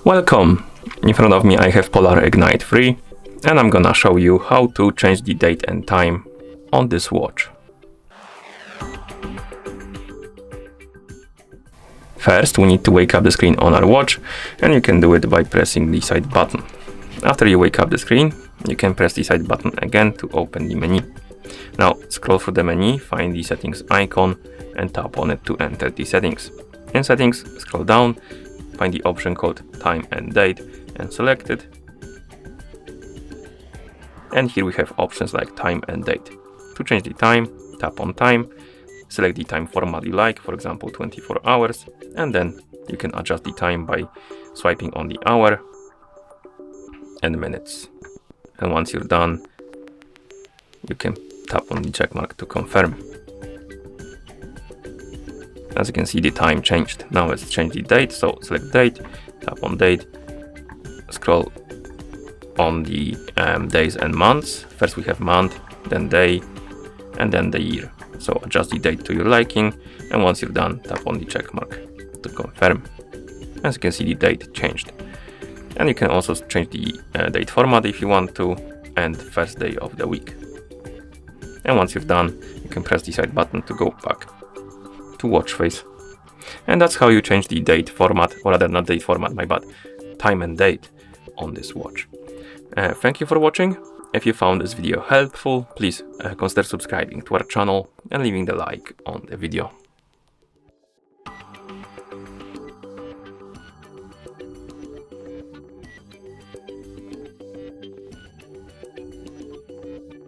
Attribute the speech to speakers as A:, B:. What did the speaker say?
A: Welcome! In front of me I have Polar Ignite 3 and I'm gonna show you how to change the date and time on this watch. First we need to wake up the screen on our watch, and you can do it by pressing the side button. After you wake up the screen, you can press the side button again to open the menu. Now scroll through the menu, find the settings icon and tap on it to enter the settings. In settings, scroll down, find the option called time and date and select it. And here we have options like time and date. To change the time, tap on time, select the time format you like, for example 24 hours, and then you can adjust the time by swiping on the hour and minutes. And once you're done, you can tap on the check mark to confirm. As you can see, the time changed. Now let's change the date, so select date, tap on date, scroll on the days and months. First we have month, then day, and then the year. So adjust the date to your liking, and once you're done, tap on the check mark to confirm. As you can see, the date changed. And you can also change the date format if you want to, and first day of the week. And once you're done, you can press the side button to go back to watch face. And that's how you change the date format, or rather not date format, my bad, time and date on this watch. Thank you for watching. If you found this video helpful, please consider subscribing to our channel and leaving the like on the video.